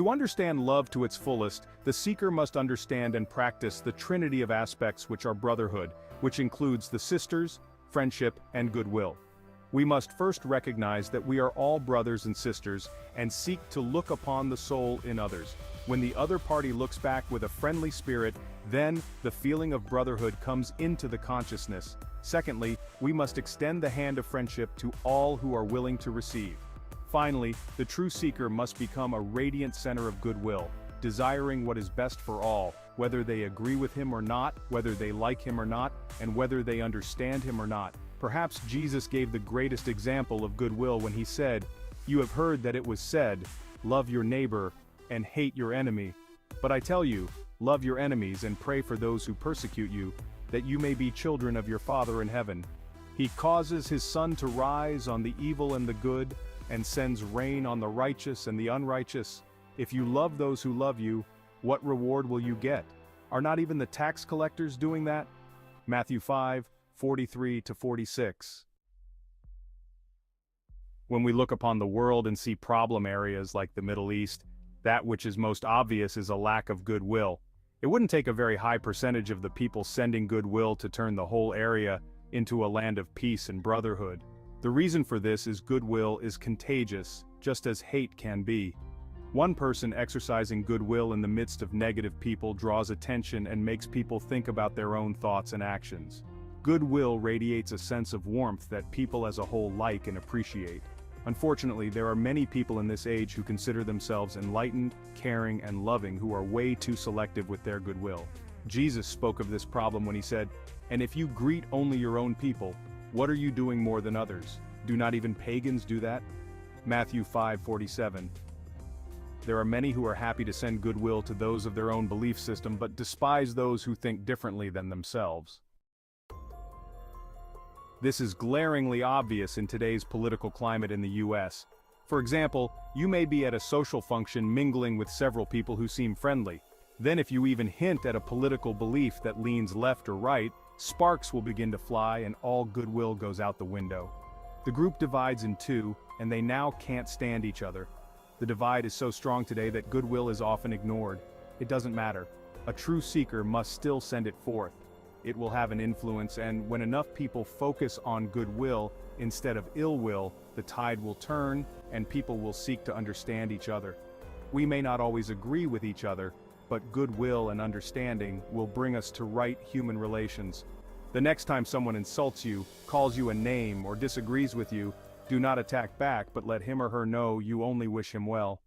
To understand love to its fullest, the seeker must understand and practice the trinity of aspects which are brotherhood, which includes the sisters, friendship, and goodwill. We must first recognize that we are all brothers and sisters, and seek to look upon the soul in others. When the other party looks back with a friendly spirit, then the feeling of brotherhood comes into the consciousness. Secondly, we must extend the hand of friendship to all who are willing to receive. Finally, the true seeker must become a radiant center of goodwill, desiring what is best for all, whether they agree with him or not, whether they like him or not, and whether they understand him or not. Perhaps Jesus gave the greatest example of goodwill when he said, "You have heard that it was said, 'Love your neighbor and hate your enemy.' But I tell you, love your enemies and pray for those who persecute you, that you may be children of your Father in heaven. He causes his sun to rise on the evil and the good, and sends rain on the righteous and the unrighteous. If you love those who love you, what reward will you get? Are not even the tax collectors doing that?" Matthew 5:43-46. When we look upon the world and see problem areas like the Middle East, that which is most obvious is a lack of goodwill. It wouldn't take a very high percentage of the people sending goodwill to turn the whole area into a land of peace and brotherhood. The reason for this is goodwill is contagious, just as hate can be. One person exercising goodwill in the midst of negative people draws attention and makes people think about their own thoughts and actions. Goodwill radiates a sense of warmth that people as a whole like and appreciate. Unfortunately, there are many people in this age who consider themselves enlightened, caring, and loving who are way too selective with their goodwill. Jesus spoke of this problem when he said, "And if you greet only your own people, what are you doing more than others? Do not even pagans do that?" Matthew 5:47. There are many who are happy to send goodwill to those of their own belief system but despise those who think differently than themselves. This is glaringly obvious in today's political climate in the US. For example, you may be at a social function mingling with several people who seem friendly. Then if you even hint at a political belief that leans left or right, sparks will begin to fly and all goodwill goes out the window. The group divides in two, and they now can't stand each other. The divide is so strong today that goodwill is often ignored. It doesn't matter. A true seeker must still send it forth. It will have an influence, and when enough people focus on goodwill instead of ill will, the tide will turn, and people will seek to understand each other. We may not always agree with each other, but goodwill and understanding will bring us to right human relations. The next time someone insults you, calls you a name, or disagrees with you, do not attack back but let him or her know you only wish him well.